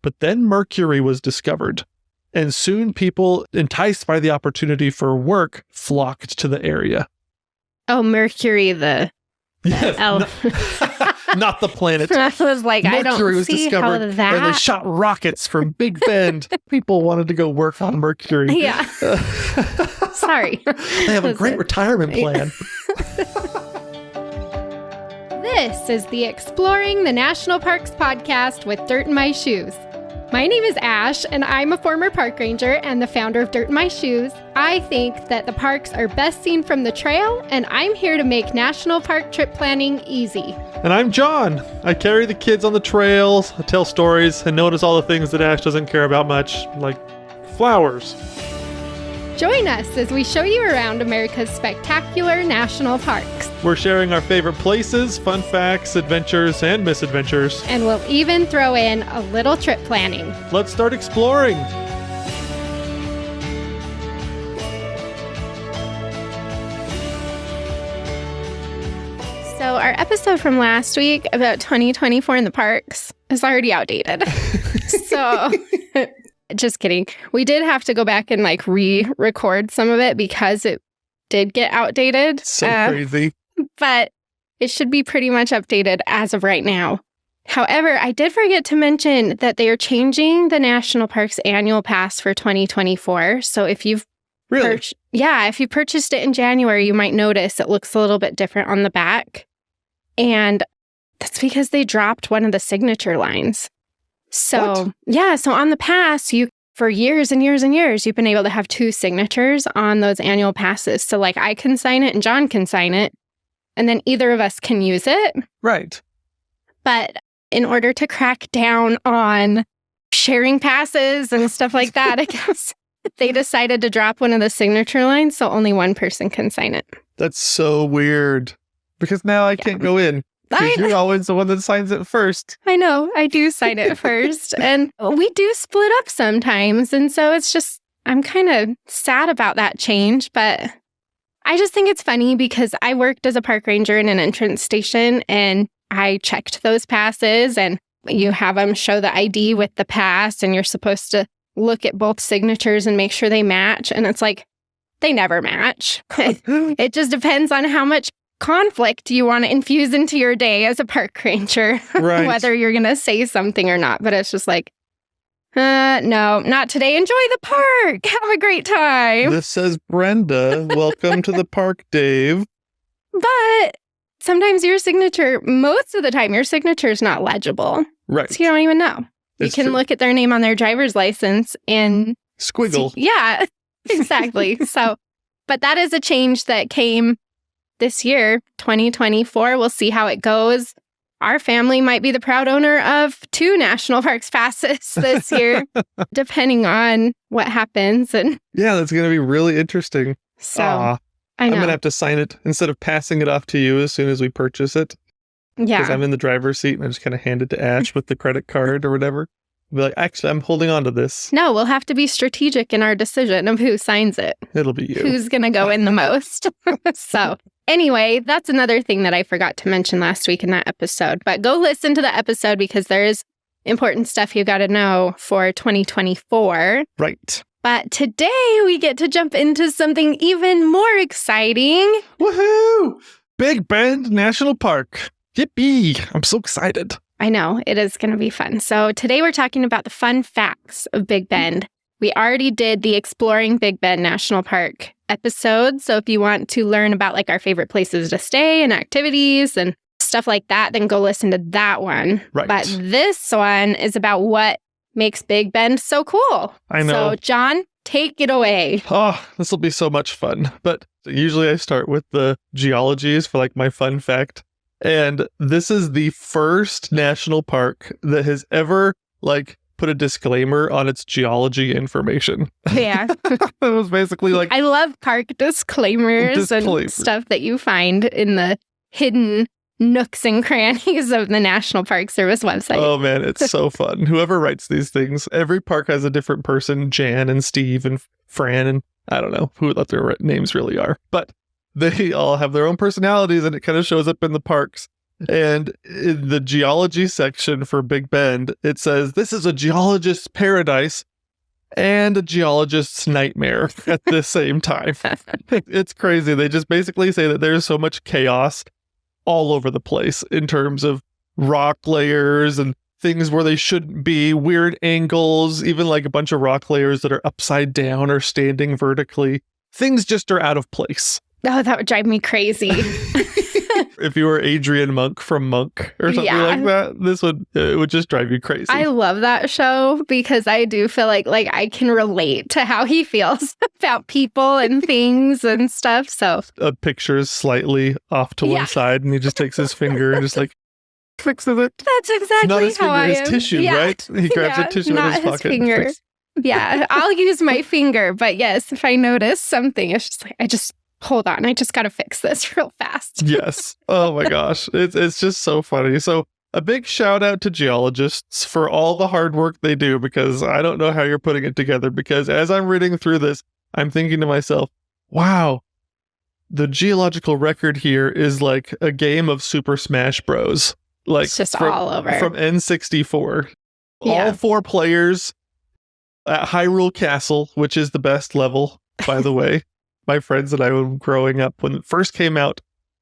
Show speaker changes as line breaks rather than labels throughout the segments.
But then Mercury was discovered, and soon people enticed by the opportunity for work flocked to the area.
Oh, Mercury, the elf.
Not the planet.
I was like,
Mercury
I don't
was
see
discovered,
how that...
and they shot rockets from Big Bend. People wanted to go work on Mercury.
Yeah. Sorry.
They have a great retirement plan.
This is the Exploring the National Parks podcast with Dirt in My Shoes. My name is Ash, and I'm a former park ranger and the founder of Dirt in My Shoes. I think that the parks are best seen from the trail, and I'm here to make national park trip planning easy.
And I'm John. I carry the kids on the trails, I tell stories, and notice all the things that Ash doesn't care about much, like flowers.
Join us as we show you around America's spectacular national parks.
We're sharing our favorite places, fun facts, adventures, and misadventures.
And we'll even throw in a little trip planning.
Let's start exploring.
So our episode from last week about 2024 in the parks is already outdated. So... Just kidding. We did have to go back and re-record some of it because it did get outdated.
So crazy.
But it should be pretty much updated as of right now. However, I did forget to mention that they are changing the National Parks annual pass for 2024. So if you've if you purchased it in January, you might notice it looks a little bit different on the back. And that's because they dropped one of the signature lines. So, so on the pass, for years and years and years, you've been able to have 2 signatures on those annual passes. So I can sign it and John can sign it, and then either of us can use it.
Right.
But in order to crack down on sharing passes and stuff like that, I guess they decided to drop one of the signature lines so only one person can sign it.
That's so weird. Because now I can't go in. Because you're always the one that signs it first.
I know. I do sign it first. And we do split up sometimes. And so it's just, I'm kind of sad about that change. But I just think it's funny because I worked as a park ranger in an entrance station and I checked those passes, and you have them show the ID with the pass, and you're supposed to look at both signatures and make sure they match. And it's like, they never match. It just depends on how much conflict you want to infuse into your day as a park ranger,
right.
Whether you're going to say something or not. But it's just like, no, not today. Enjoy the park. Have a great time.
This says Brenda. Welcome to the park, Dave.
But sometimes most of the time, your signature is not legible.
Right.
So you don't even know. You can look at their name on their driver's license and
squiggle.
Yeah, exactly. But that is a change that came this year, 2024. We'll see how it goes. Our family might be the proud owner of 2 national parks passes this year, depending on what happens. And
yeah, that's going to be really interesting.
So I know.
I'm going to have to sign it instead of passing it off to you as soon as we purchase it.
Yeah.
Because I'm in the driver's seat and I just kind of hand it to Ash with the credit card or whatever. I'll be like, actually, I'm holding on to this.
No, we'll have to be strategic in our decision of who signs it.
It'll be you.
Who's going to go in the most. So anyway, that's another thing that I forgot to mention last week in that episode. But go listen to the episode because there is important stuff you got to know for 2024.
Right.
But today we get to jump into something even more exciting.
Woohoo! Big Bend National Park. Yippee! I'm so excited.
I know, it is going to be fun. So today we're talking about the fun facts of Big Bend. We already did the Exploring Big Bend National Park episode. So if you want to learn about our favorite places to stay and activities and stuff like that, then go listen to that one.
Right.
But this one is about what makes Big Bend so cool.
I know.
So John, take it away.
Oh, this will be so much fun. But usually I start with the geologies for my fun fact. And this is the first national park that has ever put a disclaimer on its geology information.
Yeah.
It was basically
I love park disclaimers and stuff that you find in the hidden nooks and crannies of the National Park Service website.
Oh man, it's so fun. Whoever writes these things, every park has a different person, Jan and Steve and Fran, and I don't know who their names really are. But they all have their own personalities, and it kind of shows up in the parks. And in the geology section for Big Bend, it says this is a geologist's paradise and a geologist's nightmare at the same time. It's crazy. They just basically say that there's so much chaos all over the place in terms of rock layers and things where they shouldn't be, weird angles, even like a bunch of rock layers that are upside down or standing vertically. Things just are out of place.
Oh, that would drive me crazy.
If you were Adrian Monk from Monk or something like that, it would just drive you crazy.
I love that show because I do feel like I can relate to how he feels about people and things and stuff. So
a picture is slightly off to one side and he just takes his finger and just like fixes it.
That's exactly
not his
how
finger,
I
his
am.
tissue, right? He grabs a tissue in his pocket.
Finger. Yeah, I'll use my finger. But yes, if I notice something, it's just like, hold on, I just got to fix this real fast.
Yes. Oh my gosh. It's just so funny. So a big shout out to geologists for all the hard work they do, because I don't know how you're putting it together, because as I'm reading through this, I'm thinking to myself, wow, the geological record here is like a game of Super Smash Bros. Like
it's just all over.
From N64.
Yeah.
All 4 players at Hyrule Castle, which is the best level, by the way. My friends and I, when growing up, when it first came out,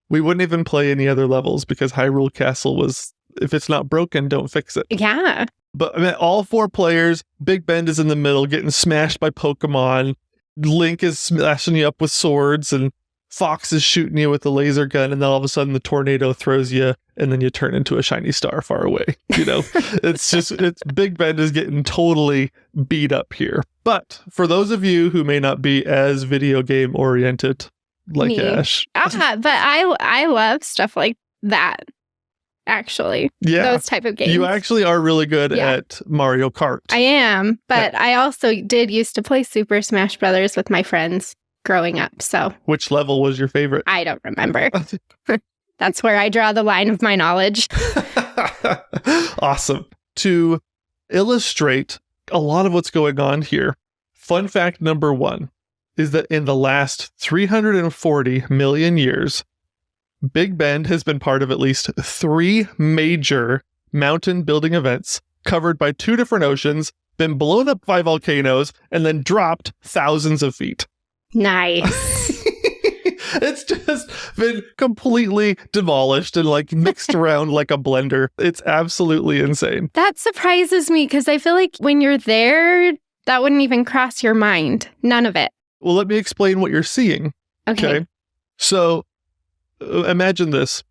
we wouldn't even play any other levels because Hyrule Castle was, if it's not broken, don't fix it.
Yeah.
But I mean, all 4 players, Big Bend is in the middle, getting smashed by Pokemon. Link is smashing you up with swords, and Fox is shooting you with a laser gun, and then all of a sudden the tornado throws you, and then you turn into a shiny star far away. You know, it's Big Bend is getting totally beat up here. But for those of you who may not be as video game oriented, like
Me.
Ash,
but I love stuff like that. Actually, those type of games.
You actually are really good at Mario Kart.
I am, but I also did used to play Super Smash Brothers with my friends growing up. So,
which level was your favorite?
I don't remember. That's where I draw the line of my knowledge.
Awesome. To illustrate a lot of what's going on here, fun fact number 1 is that in the last 340 million years, Big Bend has been part of at least 3 major mountain building events covered by 2 different oceans, been blown up by volcanoes, and then dropped thousands of feet.
Nice.
It's just been completely demolished and like mixed around like a blender. It's absolutely insane.
That surprises me because I feel like when you're there, that wouldn't even cross your mind. None of it.
Well, let me explain what you're seeing.
Okay.
So imagine this.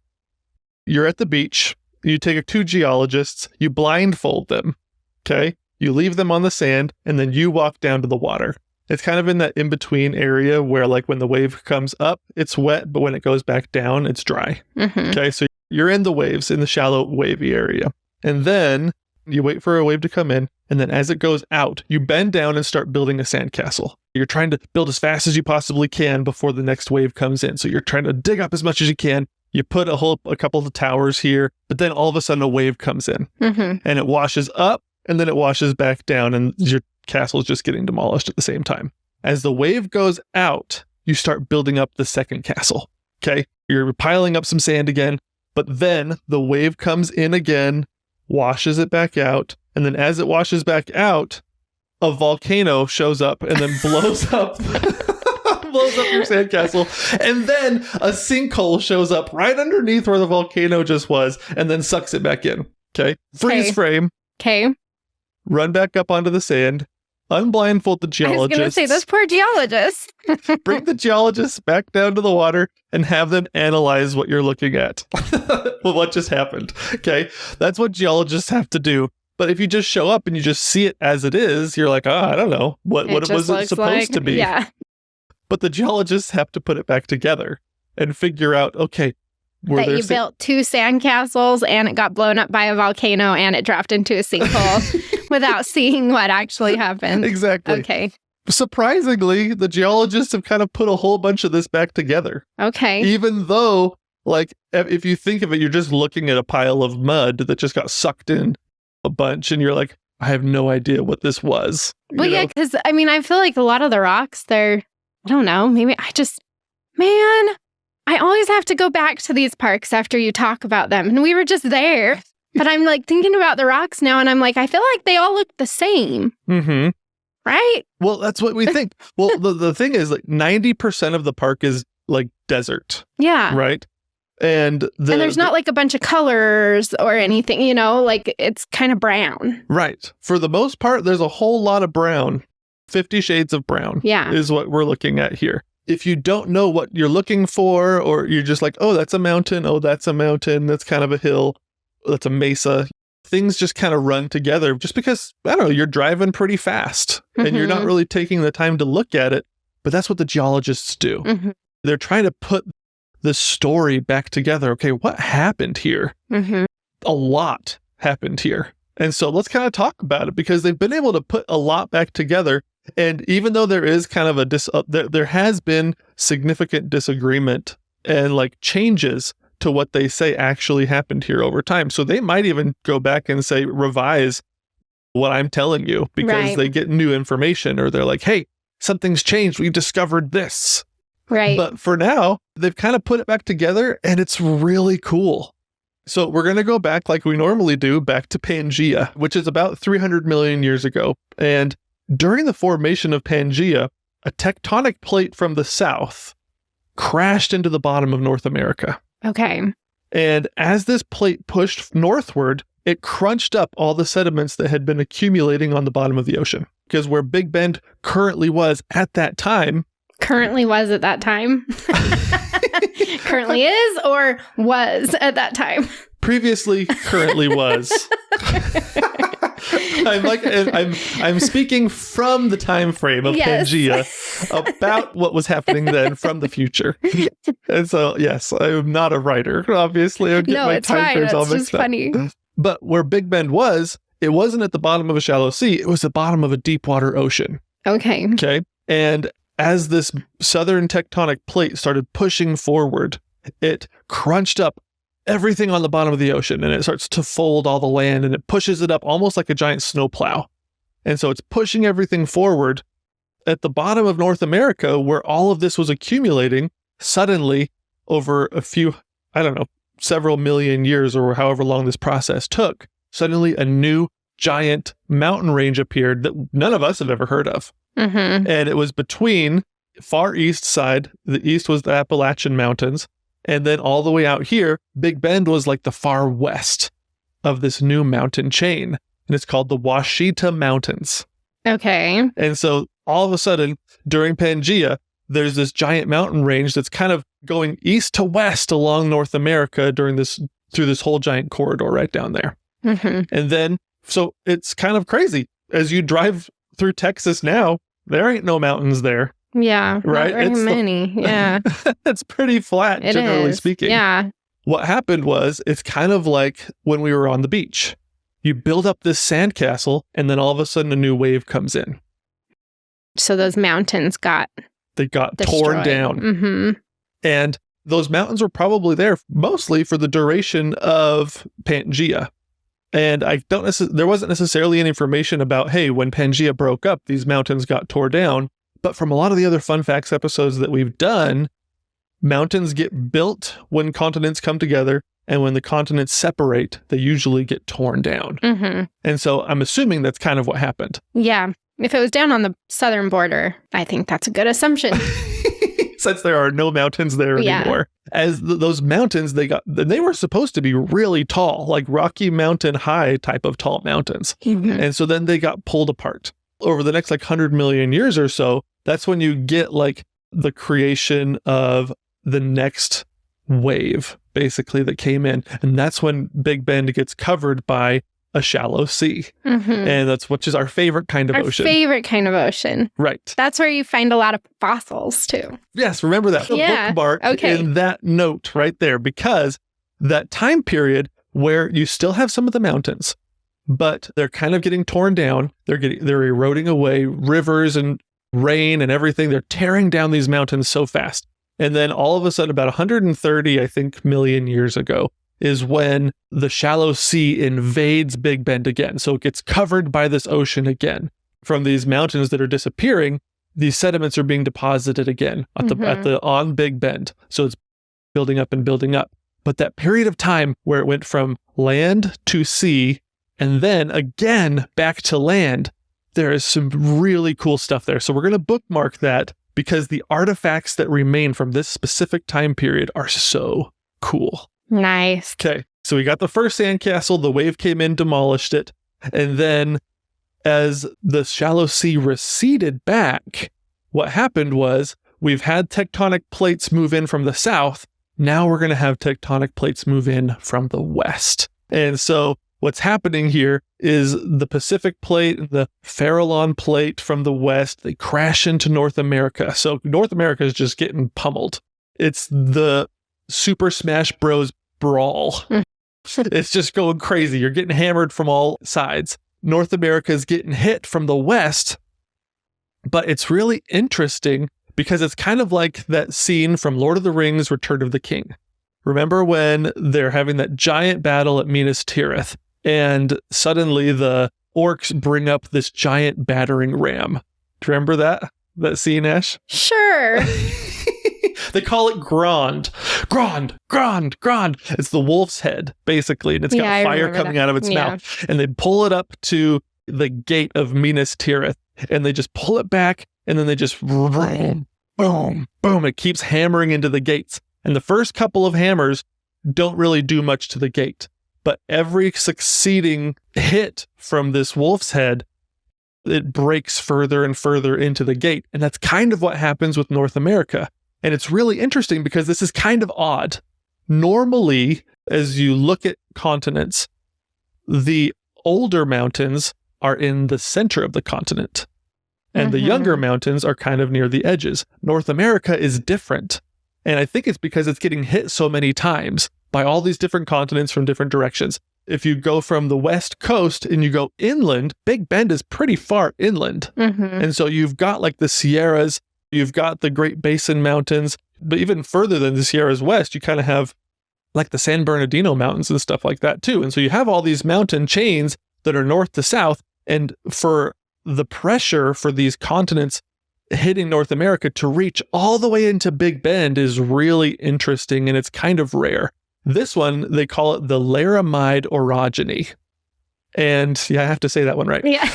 You're at the beach. You take 2 geologists. You blindfold them. Okay. You leave them on the sand and then you walk down to the water. It's kind of in that in-between area where like when the wave comes up, it's wet, but when it goes back down, it's dry.
Mm-hmm.
Okay, so you're in the waves, in the shallow wavy area. And then you wait for a wave to come in, and then as it goes out, you bend down and start building a sandcastle. You're trying to build as fast as you possibly can before the next wave comes in. So you're trying to dig up as much as you can. You put a couple of towers here, but then all of a sudden a wave comes in.
Mm-hmm.
And it washes up, and then it washes back down, and your castle is just getting demolished at the same time. As the wave goes out, you start building up the second castle. Okay, you're piling up some sand again, but then the wave comes in again, washes it back out, and then as it washes back out, a volcano shows up and then blows up your sandcastle, and then a sinkhole shows up right underneath where the volcano just was, and then sucks it back in. Okay, freeze frame.
Okay.
Run back up onto the sand. Unblindfold the geologists.
I was going to say, those poor geologists.
Bring the geologists back down to the water and have them analyze what you're looking at. Well, what just happened? Okay, that's what geologists have to do. But if you just show up and you just see it as it is, you're like, I don't know. What was it supposed to be?
Yeah.
But the geologists have to put it back together and figure out, okay,
that you built 2 sandcastles and it got blown up by a volcano and it dropped into a sinkhole without seeing what actually happened.
Exactly.
Okay.
Surprisingly, the geologists have kind of put a whole bunch of this back together.
Okay.
Even though, like, if you think of it, you're just looking at a pile of mud that just got sucked in a bunch and you're like, I have no idea what this was.
Well, yeah, because I mean, I feel like a lot of the rocks, I don't know, maybe man, I always have to go back to these parks after you talk about them. And we were just there. But I'm like thinking about the rocks now, and I'm like, I feel like they all look the same.
Mm-hmm.
Right?
Well, that's what we think. Well, the thing is, like 90% of the park is like desert.
Yeah.
Right? And
there's not like a bunch of colors or anything, you know, like it's kind of brown.
Right. For the most part, there's a whole lot of brown. 50 shades of brown is what we're looking at here. If you don't know what you're looking for, or you're just like, oh, that's a mountain. Oh, that's a mountain. That's kind of a hill. That's a mesa. Things just kind of run together just because, I don't know, you're driving pretty fast and you're not really taking the time to look at it. But that's what the geologists do.
Mm-hmm.
They're trying to put the story back together. Okay, what happened here?
Mm-hmm.
A lot happened here. And so let's kind of talk about it, because they've been able to put a lot back together. And even though there is kind of there has been significant disagreement and like changes to what they say actually happened here over time. So they might even go back and say, revise what I'm telling you, because they get new information, or they're like, hey, something's changed. We discovered this.
Right.
But for now, they've kind of put it back together, and it's really cool. So we're going to go back like we normally do, back to Pangaea, which is about 300 million years ago. And during the formation of Pangaea, a tectonic plate from the south crashed into the bottom of North America.
Okay.
And as this plate pushed northward, it crunched up all the sediments that had been accumulating on the bottom of the ocean. Because where Big Bend currently was at that time...
Currently was at that time? Currently is or was at that time?
Previously, currently was. I'm speaking from the time frame of Pangaea about what was happening then from the future. And so, yes, I'm not a writer. Obviously, I get my time frames all mixed up. Funny. But where Big Bend was, it wasn't at the bottom of a shallow sea. It was the bottom of a deep water ocean.
Okay.
Okay. And as this southern tectonic plate started pushing forward, it crunched up everything on the bottom of the ocean, and it starts to fold all the land, and it pushes it up almost like a giant snowplow. And so it's pushing everything forward. At the bottom of North America, where all of this was accumulating, suddenly over a few, several million years, or however long this process took, suddenly a new giant mountain range appeared that none of us have ever heard of.
Mm-hmm.
And it was between far east side. The east was the Appalachian Mountains. And then all the way out here, Big Bend was like the far west of this new mountain chain. And it's called the Washita Mountains.
Okay.
And so all of a sudden, during Pangaea, there's this giant mountain range that's kind of going east to west along North America through this whole giant corridor right down there.
Mm-hmm.
And then, so it's kind of crazy. As you drive through Texas now, there ain't no mountains there.
Yeah.
Right?
Not very many. Yeah.
It's pretty flat, generally speaking.
Yeah.
What happened was, it's kind of like when we were on the beach. You build up this sandcastle, and then all of a sudden a new wave comes in.
So those mountains got
torn
destroyed.
down.
Mm-hmm.
And those mountains were probably there mostly for the duration of Pangaea. And there wasn't necessarily any information about, hey, when Pangaea broke up, these mountains got tore down. But from a lot of the other fun facts episodes that we've done, mountains get built when continents come together, and when the continents separate, they usually get torn down.
Mm-hmm.
And so I'm assuming that's kind of what happened.
Yeah. If it was down on the southern border, I think that's a good assumption.
Since there are no mountains there anymore. As those mountains, they were supposed to be really tall, like Rocky Mountain high type of tall mountains.
Mm-hmm.
And so then they got pulled apart. Over the next 100 million years or so, that's when you get like the creation of the next wave, basically, that came in. And that's when Big Bend gets covered by a shallow sea.
Mm-hmm.
And which is our favorite kind of ocean.
Our favorite kind of ocean.
Right.
That's where you find a lot of fossils too.
Yes, remember that. Bookmark in that note right there, because that time period where you still have some of the mountains, but they're kind of getting torn down. They're eroding away, rivers and rain and everything. They're tearing down these mountains so fast. And then all of a sudden, about 130, million years ago, is when the shallow sea invades Big Bend again. So it gets covered by this ocean again. From these mountains that are disappearing, these sediments are being deposited again on Big Bend. So it's building up and building up. But that period of time where it went from land to sea and then again back to land, there is some really cool stuff there. So we're going to bookmark that because the artifacts that remain from this specific time period are so cool.
Nice.
Okay, so we got the first sandcastle, the wave came in, demolished it, and then as the shallow sea receded back, what happened was we've had tectonic plates move in from the south. Now we're going to have tectonic plates move in from the west. And so what's happening here is the Pacific plate and the Farallon plate from the west, they crash into North America. So North America is just getting pummeled. It's the Super Smash Bros. Brawl. It's just going crazy. You're getting hammered from all sides. North America is getting hit from the west, but it's really interesting because it's kind of like that scene from Lord of the Rings, Return of the King. Remember when they're having that giant battle at Minas Tirith, and suddenly the orcs bring up this giant battering ram? Do you remember that scene, Ash?
Sure.
They call it Grond. Grond. It's the wolf's head, basically, and it's got fire coming out of its mouth. And they pull it up to the gate of Minas Tirith, and they just pull it back, and then they just boom, boom, boom. It keeps hammering into the gates. And the first couple of hammers don't really do much to the gate. But every succeeding hit from this wolf's head, it breaks further and further into the gate. And that's kind of what happens with North America. And it's really interesting because this is kind of odd. Normally, as you look at continents, the older mountains are in the center of the continent, and the younger mountains are kind of near the edges. North America is different. And I think it's because it's getting hit so many times by all these different continents from different directions. If you go from the west coast and you go inland, Big Bend is pretty far inland. And so you've got like the Sierras, you've got the Great Basin Mountains, but even further than the Sierras west, you kind of have like the San Bernardino Mountains and stuff like that too. And so you have all these mountain chains that are north to south. And for the pressure for these continents hitting North America to reach all the way into Big Bend is really interesting, and it's kind of rare. This one, they call it the Laramide orogeny. And yeah, I have to say that one right.
Yeah.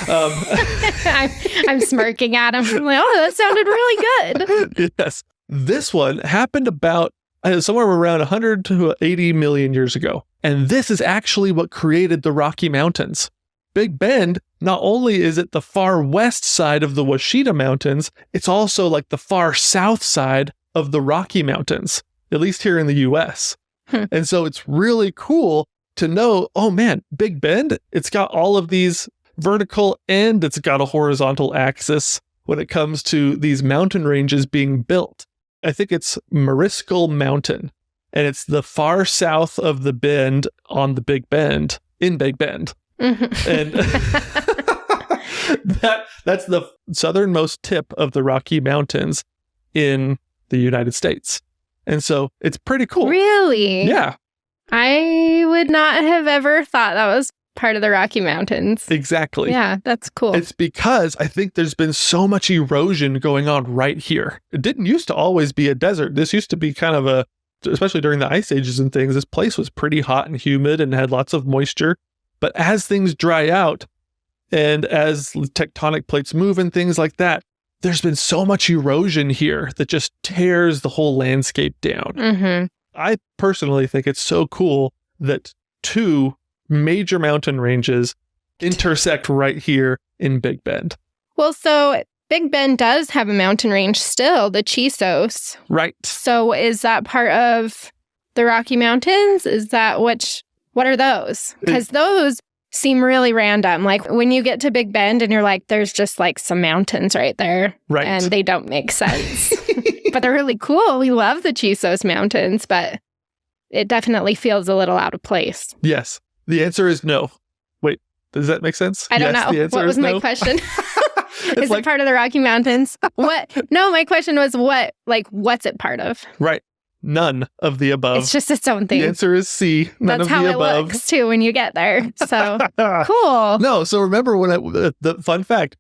I'm smirking at him. I'm like, oh, that sounded really good.
Yes. This one happened about somewhere around 100 to 80 million years ago. And this is actually what created the Rocky Mountains. Big Bend, not only is it the far west side of the Washita Mountains, it's also like the far south side of the Rocky Mountains, at least here in the US. And so it's really cool to know, oh man, Big Bend, it's got all of these vertical and it's got a horizontal axis when it comes to these mountain ranges being built. I think it's Mariscal Mountain, and it's the far south of the bend on the Big Bend, in Big Bend. And that's the southernmost tip of the Rocky Mountains in the United States. And so it's pretty cool.
Really?
Yeah.
I would not have ever thought that was part of the Rocky Mountains.
Exactly.
Yeah, that's cool.
It's because I think there's been so much erosion going on right here. It didn't used to always be a desert. This used to be kind of especially during the ice ages and things, this place was pretty hot and humid and had lots of moisture. But as things dry out and as tectonic plates move and things like that, there's been so much erosion here that just tears the whole landscape down. I personally think it's so cool that two major mountain ranges intersect right here in Big Bend.
Well, so Big Bend does have a mountain range still, the Chisos.
Right.
So is that part of the Rocky Mountains? Is that what are those? Because those seem really random. Like when you get to Big Bend and you're like, there's just like some mountains right there.
Right.
And they don't make sense. But they're really cool. We love the Chisos Mountains, but it definitely feels a little out of place.
Yes. The answer is no. Wait, does that make sense?
I don't know.
The answer
What was
is
my
no.
question? Is it part of the Rocky Mountains? What? No, my question was what's it part of?
Right. None of the above.
It's just its own thing.
The answer is C. None
That's
of
how
the
it
above.
looks too when you get there. So cool.
No, so remember when the fun fact,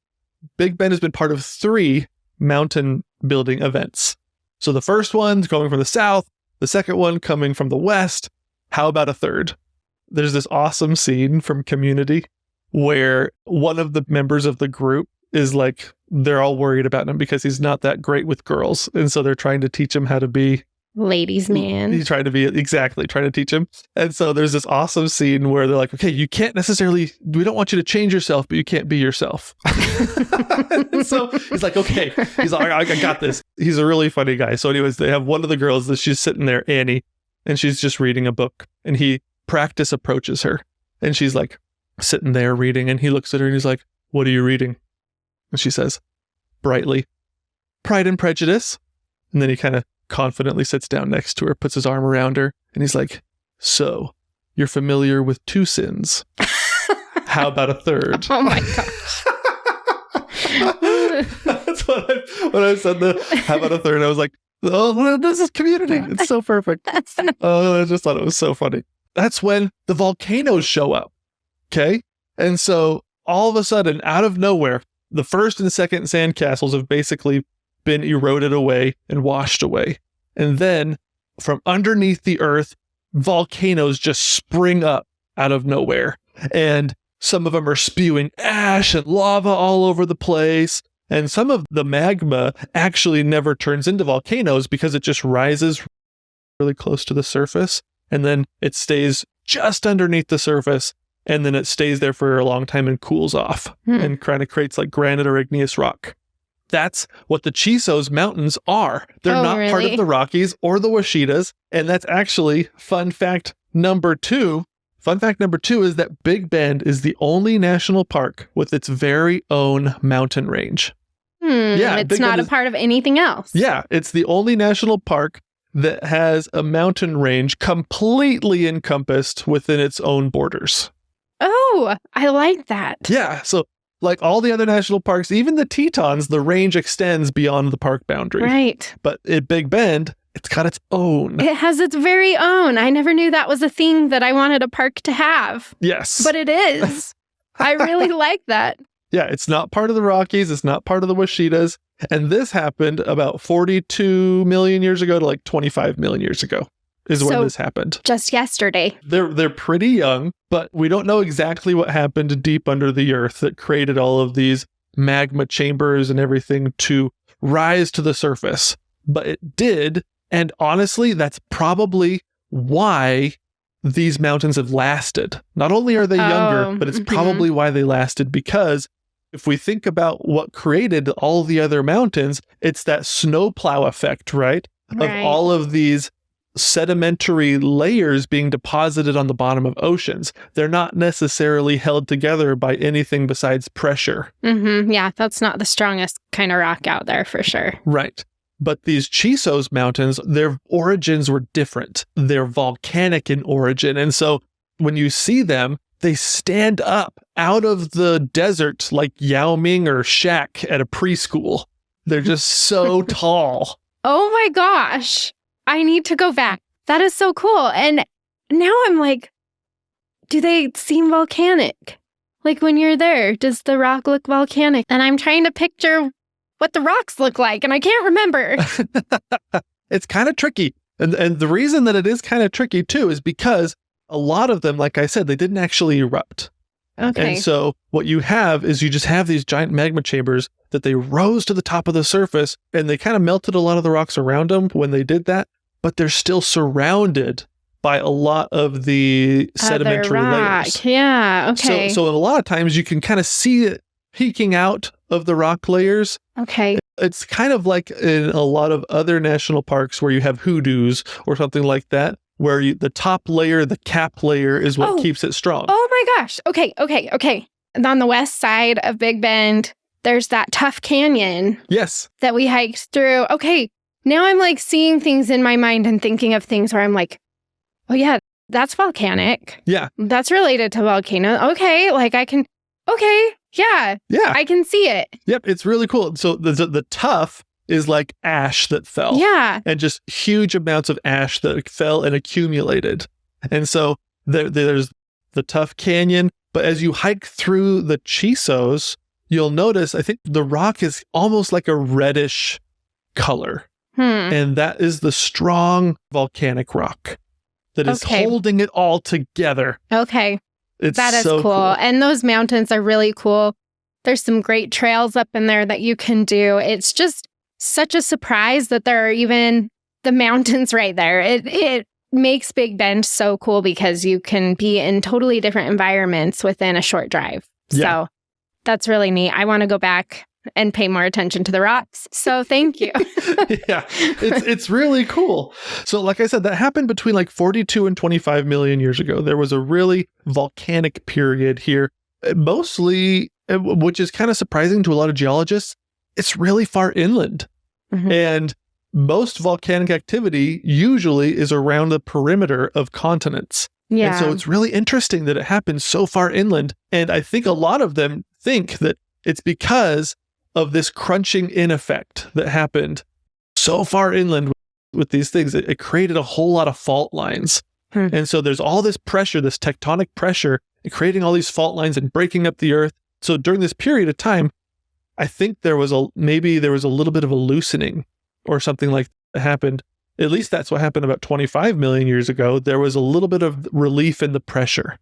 Big Bend has been part of 3 mountain building events. So the first one's going from the south, The second one coming from the west. How about a third? There's this awesome scene from Community where one of the members of the group is like, they're all worried about him because he's not that great with girls. And so they're trying to teach him how to be
ladies' man.
He's trying to teach him. And so there's this awesome scene where they're like, okay, you can't necessarily, we don't want you to change yourself, but you can't be yourself. And so he's like, okay. He's like, I got this. He's a really funny guy. So anyways, they have one of the girls that she's sitting there, Annie, and she's just reading a book. And he practice approaches her. And she's like sitting there reading. And he looks at her and he's like, what are you reading? And she says, brightly, Pride and Prejudice. And then he kind of confidently sits down next to her, puts his arm around her, and he's like, so, you're familiar with 2 sins. How about a third?
Oh my gosh.
That's when I said how about a third, I was like, oh, this is Community. It's so perfect. Oh, I just thought it was so funny. That's when the volcanoes show up. Okay? And so all of a sudden, out of nowhere, the first and second sandcastles have basically been eroded away and washed away. And then from underneath the earth, volcanoes just spring up out of nowhere. And some of them are spewing ash and lava all over the place. And some of the magma actually never turns into volcanoes because it just rises really close to the surface. And then it stays just underneath the surface. And then it stays there for a long time and cools off and kind of creates like granite or igneous rock. That's what the Chisos Mountains are. They're not part of the Rockies or the Washitas. And that's actually fun fact number 2. Fun fact number 2 is that Big Bend is the only national park with its very own mountain range.
Yeah, it's not a part of anything else.
Yeah, it's the only national park that has a mountain range completely encompassed within its own borders.
Oh, I like that.
Yeah, so like all the other national parks, even the Tetons, the range extends beyond the park boundary.
Right.
But at Big Bend, it's got its own.
It has its very own. I never knew that was a thing that I wanted a park to have.
Yes.
But it is. I really like that.
Yeah, it's not part of the Rockies. It's not part of the Washitas. And this happened about 42 million years ago to like 25 million years ago is when this happened.
Just yesterday.
They're pretty young, but we don't know exactly what happened deep under the earth that created all of these magma chambers and everything to rise to the surface. But it did. And honestly, that's probably why these mountains have lasted. Not only are they younger, but it's probably why they lasted, because if we think about what created all the other mountains, it's that snowplow effect, right? Of all of these sedimentary layers being deposited on the bottom of oceans. They're not necessarily held together by anything besides pressure.
Yeah, that's not the strongest kind of rock out there for sure.
Right. But these Chisos mountains, their origins were different. They're volcanic in origin. And so when you see them, they stand up out of the desert like Yao Ming or Shaq at a preschool. They're just so tall.
Oh my gosh. I need to go back. That is so cool. And now I'm like, do they seem volcanic? Like when you're there, does the rock look volcanic? And I'm trying to picture what the rocks look like, and I can't remember.
It's kind of tricky. And the reason that it is kind of tricky, too, is because a lot of them, like I said, they didn't actually erupt.
Okay.
And so what you have is you just have these giant magma chambers that they rose to the top of the surface, and they kind of melted a lot of the rocks around them when they did that, but they're still surrounded by a lot of the sedimentary layers.
Yeah, okay.
So a lot of times you can kind of see it peeking out of the rock layers.
Okay.
It's kind of like in a lot of other national parks where you have hoodoos or something like that, where the top layer, the cap layer, is what keeps it strong.
Oh my gosh. Okay. And on the west side of Big Bend, there's that tough canyon.
Yes.
That we hiked through. Okay. Now I'm like seeing things in my mind and thinking of things where I'm like, oh yeah, that's volcanic.
Yeah.
That's related to volcano. Okay. Like I can, okay. Yeah.
Yeah.
I can see it.
Yep. It's really cool. So the tuff is like ash that fell.
Yeah.
And just huge amounts of ash that fell and accumulated. And so there's the tough canyon. But as you hike through the Chisos, you'll notice, I think the rock is almost like a reddish color. And that is the strong volcanic rock that is holding it all together.
Okay. That is
so
cool. And those mountains are really cool. There's some great trails up in there that you can do. It's just such a surprise that there are even the mountains right there. It makes Big Bend so cool because you can be in totally different environments within a short drive.
Yeah.
So that's really neat. I want to go back and pay more attention to the rocks. So thank you.
Yeah, it's really cool. So like I said, that happened between like 42 and 25 million years ago. There was a really volcanic period here, mostly, which is kind of surprising to a lot of geologists. It's really far inland. And most volcanic activity usually is around the perimeter of continents.
Yeah.
And so it's really interesting that it happens so far inland. And I think a lot of them think that it's because of this crunching in effect that happened so far inland with these things. It created a whole lot of fault lines. And so there's all this pressure, this tectonic pressure, creating all these fault lines and breaking up the earth. So during this period of time, I think there was a little bit of a loosening or something like that happened. At least that's what happened about 25 million years ago. There was a little bit of relief in the pressure.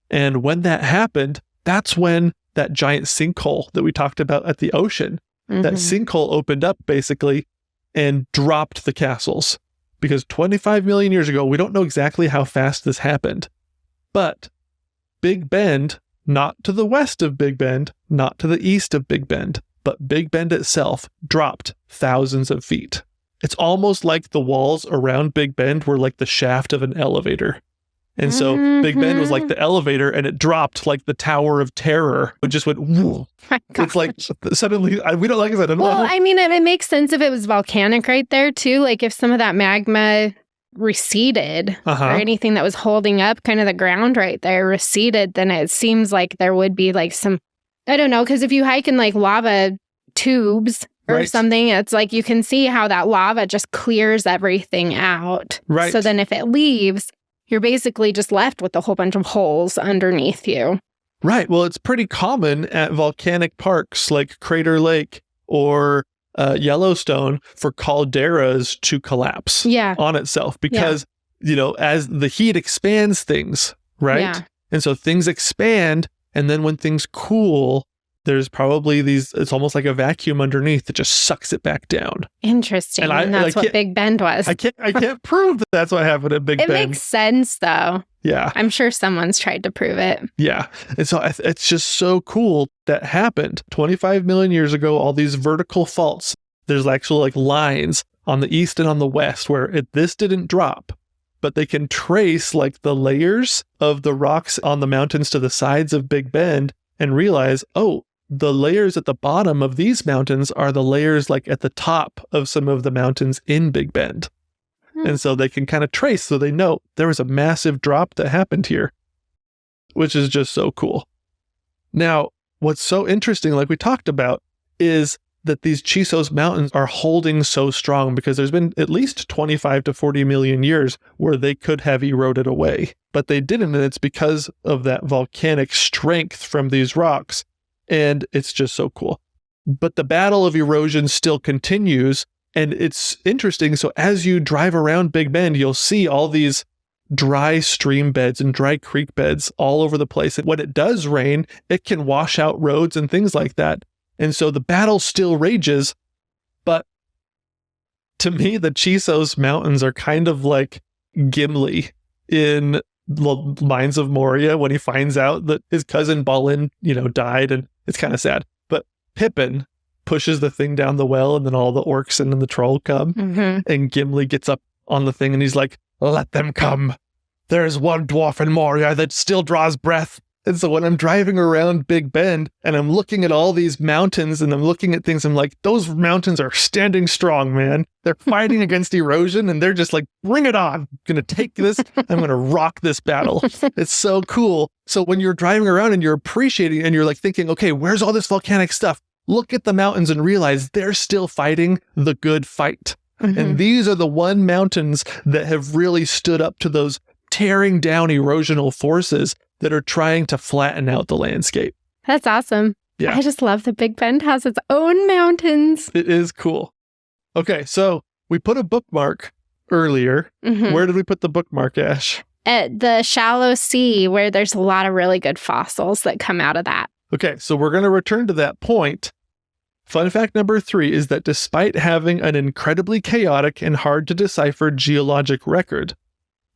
And when that happened, that's when that giant sinkhole that we talked about at the ocean, that sinkhole opened up basically and dropped the castles. Because 25 million years ago, we don't know exactly how fast this happened. But Big Bend, not to the west of Big Bend, not to the east of Big Bend, but Big Bend itself dropped thousands of feet. It's almost like the walls around Big Bend were like the shaft of an elevator. And so Big Bend was like the elevator, and it dropped like the Tower of Terror. It just went, whoa. It's like suddenly, we don't like I said. I don't know.
I mean, it makes sense if it was volcanic right there too. Like if some of that magma receded or anything that was holding up kind of the ground right there receded, then it seems like there would be like some, I don't know, because if you hike in like lava tubes or something, it's like you can see how that lava just clears everything out.
Right.
So then if it leaves, you're basically just left with a whole bunch of holes underneath you.
Right. Well, it's pretty common at volcanic parks like Crater Lake or Yellowstone for calderas to collapse on itself because, you know, as the heat expands things, right?
Yeah.
And so things expand. And then when things cool, there's probably it's almost like a vacuum underneath that just sucks it back down.
Interesting. And that's what Big Bend was.
I can't prove that that's what happened at Big Bend.
It makes sense, though.
Yeah.
I'm sure someone's tried to prove it.
Yeah. And so it's just so cool that happened 25 million years ago, all these vertical faults. There's actually like lines on the east and on the west where this didn't drop, but they can trace like the layers of the rocks on the mountains to the sides of Big Bend and realize, oh, the layers at the bottom of these mountains are the layers like at the top of some of the mountains in Big Bend. And so they can kind of trace, so they know there was a massive drop that happened here, which is just so cool. Now, what's so interesting, like we talked about, is that these Chisos Mountains are holding so strong because there's been at least 25 to 40 million years where they could have eroded away, but they didn't, and it's because of that volcanic strength from these rocks, and it's just so cool. But the battle of erosion still continues, and it's interesting. So as you drive around Big Bend, you'll see all these dry stream beds and dry creek beds all over the place. And when it does rain, it can wash out roads and things like that. And so the battle still rages. But to me, the Chisos Mountains are kind of like Gimli in the Mines of Moria when he finds out that his cousin Balin, died, and it's kind of sad. But Pippin pushes the thing down the well, and then all the orcs and then the troll come, and Gimli gets up on the thing and he's like, "Let them come. There's one dwarf in Moria that still draws breath." And so when I'm driving around Big Bend and I'm looking at all these mountains and I'm looking at things, I'm like, those mountains are standing strong, man. They're fighting against erosion, and they're just like, bring it on. I'm going to take this. I'm going to rock this battle. It's so cool. So when you're driving around and you're appreciating and you're like thinking, okay, where's all this volcanic stuff? Look at the mountains and realize they're still fighting the good fight. And these are the one mountains that have really stood up to those tearing down erosional forces that are trying to flatten out the landscape.
That's awesome.
Yeah.
I just love that Big Bend has its own mountains.
It is cool. Okay, so we put a bookmark earlier.
Mhm.
Where did we put the bookmark, Ash?
At the shallow sea, where there's a lot of really good fossils that come out of that.
Okay, so we're going to return to that point. Fun fact number 3 is that despite having an incredibly chaotic and hard to decipher geologic record,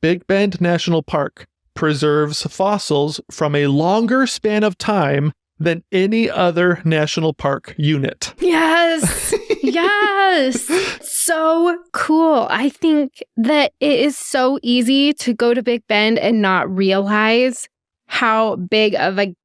Big Bend National Park preserves fossils from a longer span of time than any other national park unit.
Yes. Yes. So cool. I think that it is so easy to go to Big Bend and not realize how big of a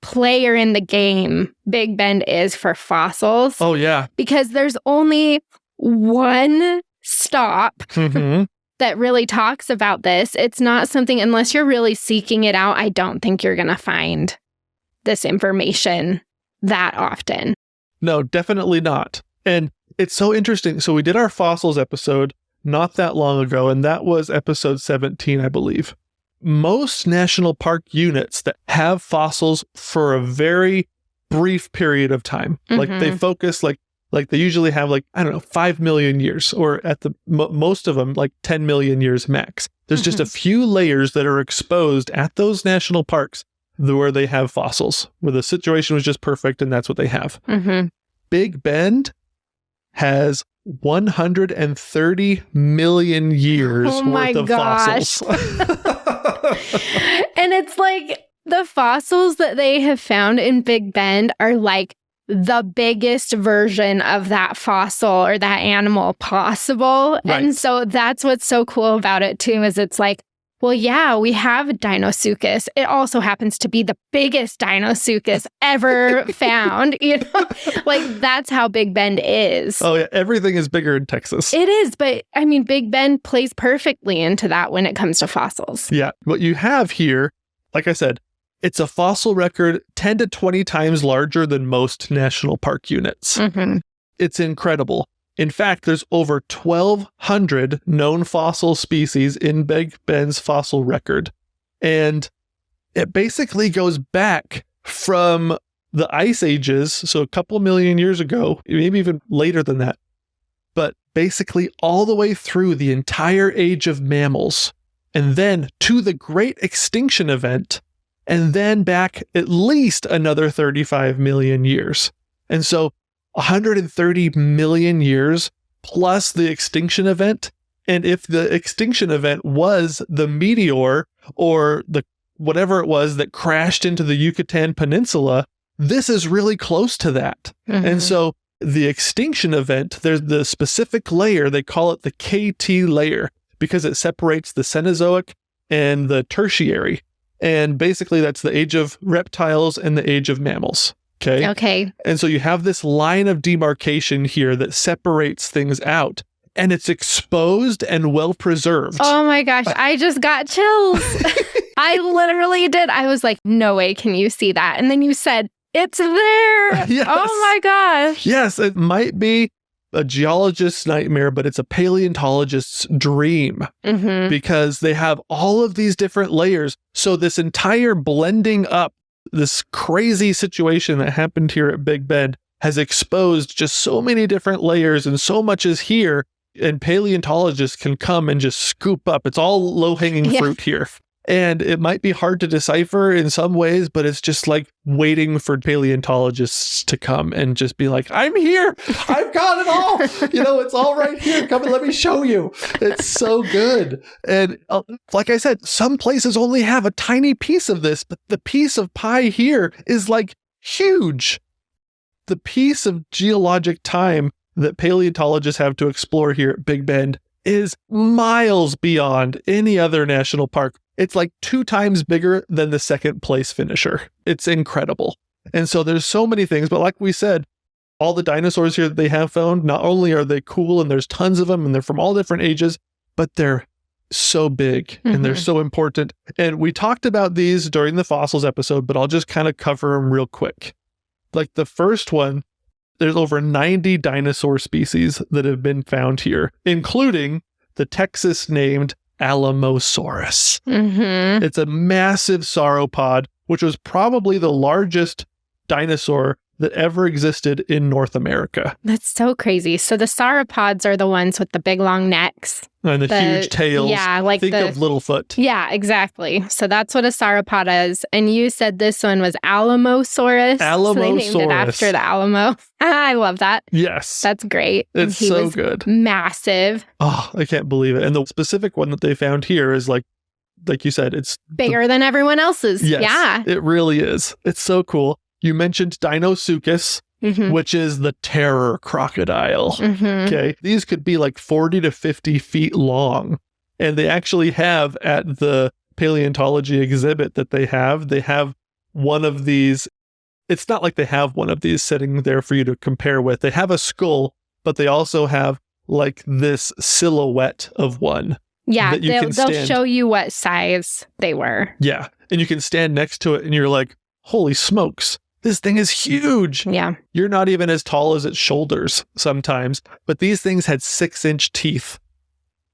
player in the game Big Bend is for fossils.
Oh, yeah.
Because there's only one stop
Mhm.
that really talks about this. It's not something, unless you're really seeking it out, I don't think you're going to find this information that often.
No, definitely not. And it's so interesting. So we did our fossils episode not that long ago, and that was episode 17, I believe. Most national park units that have fossils for a very brief period of time, like they focus like they usually have 5 million years, or at the most of them, 10 million years max. There's just a few layers that are exposed at those national parks where they have fossils, where the situation was just perfect and that's what they have. Big Bend has 130 million years worth of fossils.
And it's like the fossils that they have found in Big Bend are like the biggest version of that fossil or that animal possible.
Right.
And so that's what's so cool about it too, is it's like, well, yeah, we have Deinosuchus. It also happens to be the biggest Deinosuchus ever found. That's how Big Bend is.
Oh, yeah. Everything is bigger in Texas.
It is, but I mean, Big Bend plays perfectly into that when it comes to fossils.
Yeah. What you have here, like I said, it's a fossil record 10 to 20 times larger than most national park units. It's incredible. In fact, there's over 1,200 known fossil species in Big Bend's fossil record. And it basically goes back from the ice ages, so a couple million years ago, maybe even later than that, but basically all the way through the entire age of mammals, and then to the Great Extinction Event, and then back at least another 35 million years. And so 130 million years plus the extinction event. And if the extinction event was the meteor or the whatever it was that crashed into the Yucatan Peninsula, this is really close to that. And so the extinction event, there's the specific layer, they call it the KT layer, because it separates the Cenozoic and the Tertiary. And basically that's the age of reptiles and the age of mammals. Okay. And so you have this line of demarcation here that separates things out, and it's exposed and well preserved.
Oh my gosh, I just got chills. I literally did. I was like, no way can you see that? And then you said, it's there.
Yes.
Oh my gosh.
Yes, it might be a geologist's nightmare, but it's a paleontologist's dream because they have all of these different layers. So this entire blending up, this crazy situation that happened here at Big Bend has exposed just so many different layers, and so much is here, and paleontologists can come and just scoop up. It's all low-hanging fruit here. And it might be hard to decipher in some ways, but it's just like waiting for paleontologists to come and just be like, I'm here. I've got it all. It's all right here. Come and let me show you. It's so good. And like I said, some places only have a tiny piece of this, but the piece of pie here is like huge. The piece of geologic time that paleontologists have to explore here at Big Bend is miles beyond any other national park. It's like 2 times bigger than the second place finisher. It's incredible. And so there's so many things, but like we said, all the dinosaurs here that they have found, not only are they cool and there's tons of them and they're from all different ages, but they're so big and they're so important. And we talked about these during the fossils episode, but I'll just kind of cover them real quick. Like the first one, there's over 90 dinosaur species that have been found here, including the Texas named Alamosaurus. It's a massive sauropod, which was probably the largest dinosaur that ever existed in North America.
That's so crazy. So the sauropods are the ones with the big long necks.
And the huge tails.
Yeah, like
Think of Littlefoot.
Yeah, exactly. So that's what a sauropod is. And you said this one was Alamosaurus. So they named it after the Alamo. I love that.
Yes.
That's great.
It's so good.
Massive.
Oh, I can't believe it. And the specific one that they found here is like you said, it's
bigger than everyone else's.
Yes,
yeah.
It really is. It's so cool. You mentioned Deinosuchus, which is the terror crocodile. Okay. These could be like 40 to 50 feet long. And they actually have at the paleontology exhibit that they have one of these. It's not like they have one of these sitting there for you to compare with. They have a skull, but they also have like this silhouette of one.
Yeah, they'll show you what size they were.
Yeah. And you can stand next to it and you're like, holy smokes, this thing is huge.
Yeah.
You're not even as tall as its shoulders sometimes. But these things had 6-inch teeth.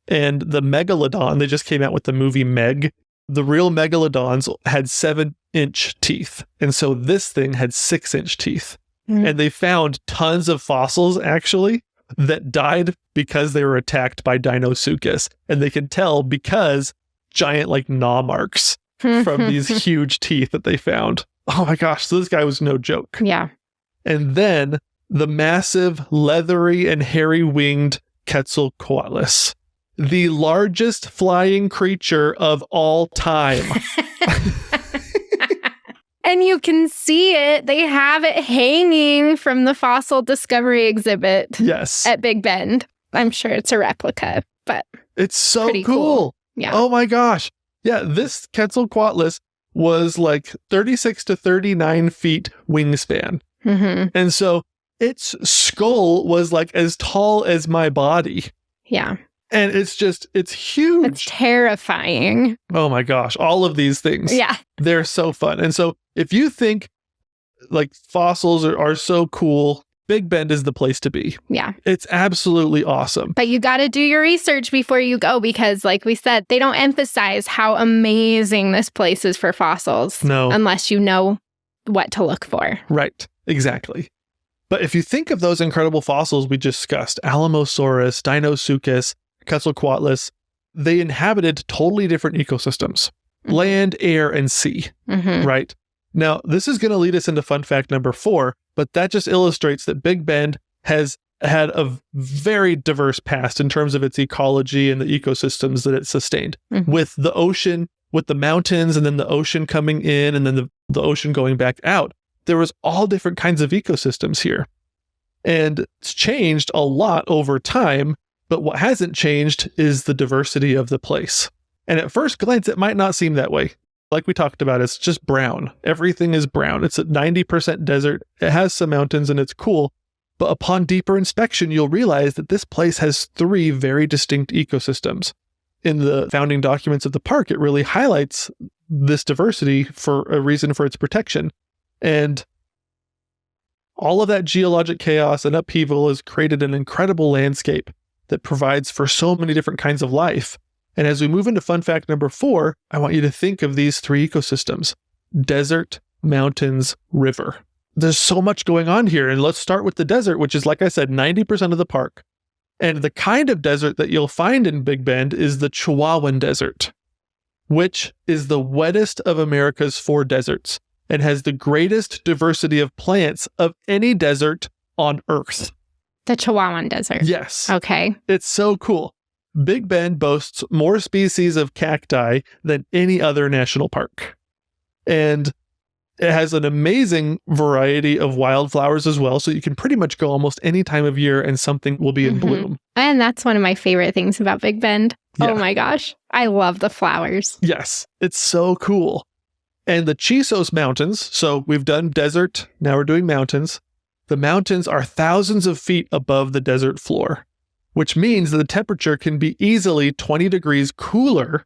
And the megalodon, they just came out with the movie Meg. The real megalodons had 7-inch teeth. And so this thing had 6-inch teeth. And they found tons of fossils actually that died because they were attacked by Deinosuchus. And they can tell because giant like gnaw marks from these huge teeth that they found. Oh my gosh, so this guy was no joke.
Yeah.
And then the massive leathery and hairy-winged Quetzalcoatlus, the largest flying creature of all time.
And you can see it. They have it hanging from the fossil discovery exhibit.
Yes.
At Big Bend. I'm sure it's a replica, but
it's so
pretty
cool.
Yeah.
Oh my gosh. Yeah, this Quetzalcoatlus was like 36 to 39 feet wingspan. And so its skull was like as tall as my body.
Yeah.
And it's huge.
It's terrifying.
Oh my gosh. All of these things.
Yeah.
They're so fun. And so if you think like fossils are so cool, Big Bend is the place to be.
Yeah.
It's absolutely awesome.
But you got to do your research before you go because, like we said, they don't emphasize how amazing this place is for fossils.
No.
Unless you know what to look for.
Right. Exactly. But if you think of those incredible fossils we discussed, Alamosaurus, Deinosuchus, Quetzalcoatlus, they inhabited totally different ecosystems, land, air, and sea, right? Now, this is going to lead us into fun fact number 4, but that just illustrates that Big Bend has had a very diverse past in terms of its ecology and the ecosystems that it sustained. With the ocean, with the mountains, and then the ocean coming in, and then the ocean going back out. There was all different kinds of ecosystems here. And it's changed a lot over time, but what hasn't changed is the diversity of the place. And at first glance, it might not seem that way. Like we talked about, it's just brown. Everything is brown. It's a 90% desert. It has some mountains and it's cool. But upon deeper inspection, you'll realize that this place has 3 very distinct ecosystems. In the founding documents of the park, it really highlights this diversity for a reason for its protection. And all of that geologic chaos and upheaval has created an incredible landscape that provides for so many different kinds of life. And as we move into fun fact number 4, I want you to think of these 3 ecosystems: desert, mountains, river. There's so much going on here. And let's start with the desert, which is, like I said, 90% of the park. And the kind of desert that you'll find in Big Bend is the Chihuahuan Desert, which is the wettest of America's 4 deserts and has the greatest diversity of plants of any desert on Earth.
The Chihuahuan Desert.
Yes.
Okay.
It's so cool. Big Bend boasts more species of cacti than any other national park. And it has an amazing variety of wildflowers as well, so you can pretty much go almost any time of year and something will be in bloom.
And that's one of my favorite things about Big Bend.
Yeah.
Oh my gosh. I love the flowers.
Yes, it's so cool. And the Chisos Mountains, so we've done desert, now we're doing mountains. The mountains are thousands of feet above the desert floor, which means that the temperature can be easily 20 degrees cooler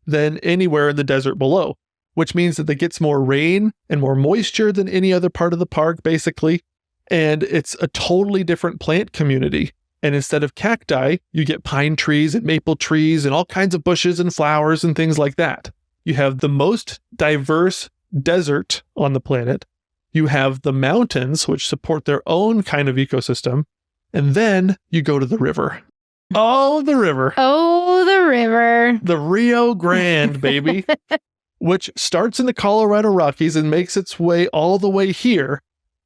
than anywhere in the desert below, which means that it gets more rain and more moisture than any other part of the park, basically. And it's a totally different plant community. And instead of cacti, you get pine trees and maple trees and all kinds of bushes and flowers and things like that. You have the most diverse desert on the planet, You have the mountains, which support their own kind of ecosystem. And then you go to the river. Oh, the river.
Oh, the river.
The Rio Grande, baby, which starts in the Colorado Rockies and makes its way all the way here.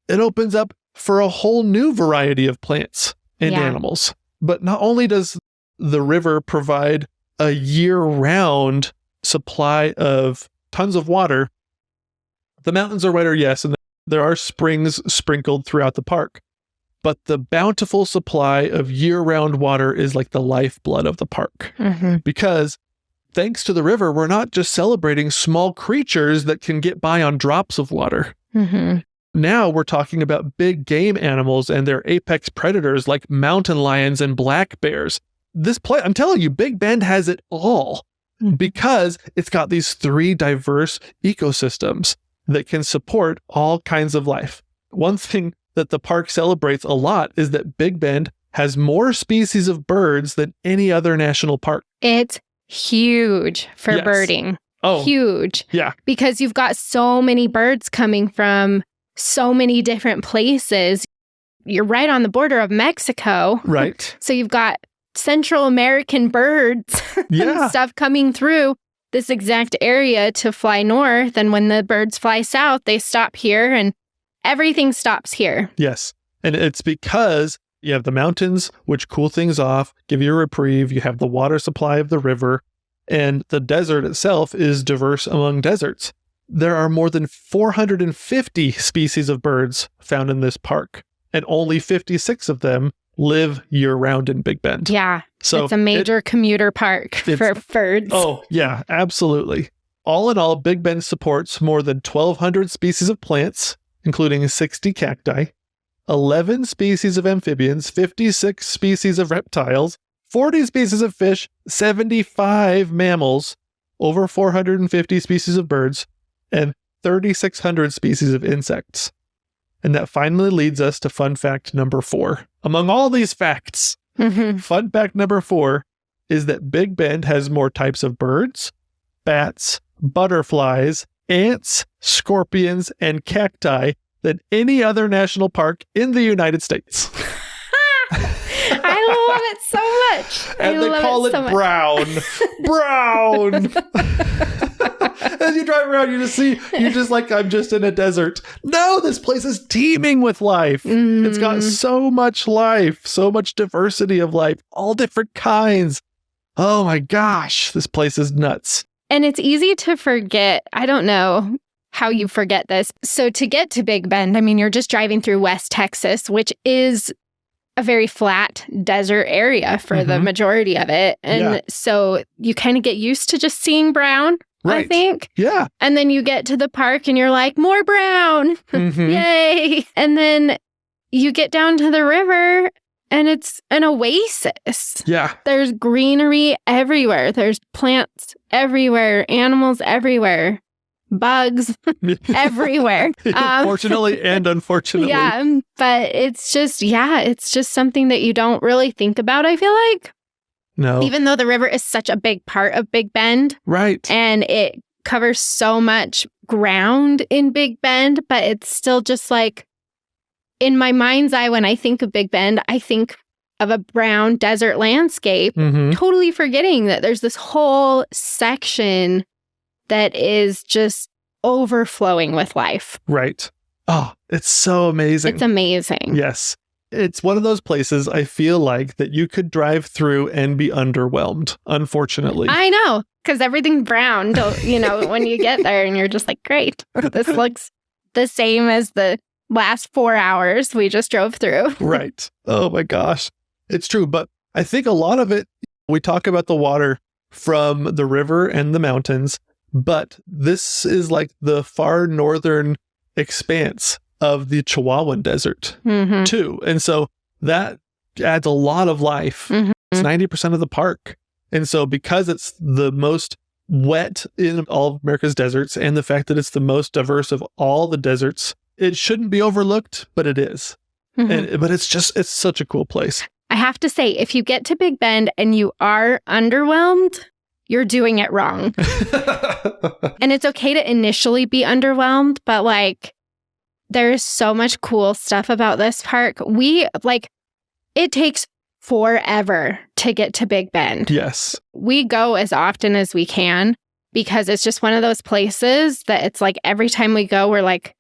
It opens up for a whole new variety of plants and animals. But not only does the river provide a year-round supply of tons of water, the mountains are wetter, yes, and there are springs sprinkled throughout the park. But the bountiful supply of year-round water is like the lifeblood of the park. Because thanks to the river, we're not just celebrating small creatures that can get by on drops of water. Now we're talking about big game animals and their apex predators like mountain lions and black bears. I'm telling you, Big Bend has it all because it's got these 3 diverse ecosystems that can support all kinds of life. One thing that the park celebrates a lot is that Big Bend has more species of birds than any other national park.
It's huge for birding.
Oh,
huge.
Yeah.
Because you've got so many birds coming from so many different places. You're right on the border of Mexico.
Right.
So you've got Central American birds and stuff coming through this exact area to fly north. And when the birds fly south, they stop here and everything stops here.
Yes. And it's because you have the mountains, which cool things off, give you a reprieve. You have the water supply of the river, and the desert itself is diverse among deserts. There are more than 450 species of birds found in this park, and only 56 of them live year-round in Big Bend.
Yeah.
So
it's a major commuter park for birds.
Oh, yeah, absolutely. All in all, Big Bend supports more than 1,200 species of plants, including 60 cacti, 11 species of amphibians, 56 species of reptiles, 40 species of fish, 75 mammals, over 450 species of birds, and 3,600 species of insects. And that finally leads us to fun fact number 4. Among all these facts, fun fact number 4 is that Big Bend has more types of birds, bats, butterflies, ants, scorpions, and cacti than any other national park in the United States.
I love it so much.
And they call it brown. Brown. As you drive around, you're just like, I'm just in a desert. No, this place is teeming with life. It's got so much life, so much diversity of life, all different kinds. Oh my gosh, this place is nuts.
And it's easy to forget. I don't know how you forget this. So to get to Big Bend, I mean, you're just driving through West Texas, which is a very flat desert area for the majority of it. And so you kind of get used to just seeing brown, I think.
Yeah.
And then you get to the park and you're like, more brown. Yay. And then you get down to the river and it's an oasis.
Yeah.
There's greenery everywhere. There's plants everywhere, animals everywhere. Bugs everywhere.
Fortunately and unfortunately.
Yeah, but it's just something that you don't really think about, I feel like.
No.
Even though the river is such a big part of Big Bend.
Right.
And it covers so much ground in Big Bend, but it's still just like, in my mind's eye, when I think of Big Bend, I think of a brown desert landscape, totally forgetting that there's this whole section that is just overflowing with life.
Right. Oh, it's so amazing.
It's amazing.
Yes. It's one of those places I feel like that you could drive through and be underwhelmed, unfortunately.
I know, because everything's brown, when you get there and you're just like, great, this looks the same as the last 4 hours we just drove through.
Right. Oh my gosh. It's true. But I think a lot of it, we talk about the water from the river and the mountains, but this is like the far northern expanse of the Chihuahuan Desert too. And so that adds a lot of life. It's 90% of the park. And so because it's the most wet in all of America's deserts and the fact that it's the most diverse of all the deserts, it shouldn't be overlooked, but it is. But it's such a cool place.
I have to say, if you get to Big Bend and you are underwhelmed, you're doing it wrong. And it's okay to initially be underwhelmed, but like There's so much cool stuff about this park. It takes forever to get to Big Bend.
Yes.
We go as often as we can because it's just one of those places that it's like every time we go, we're like,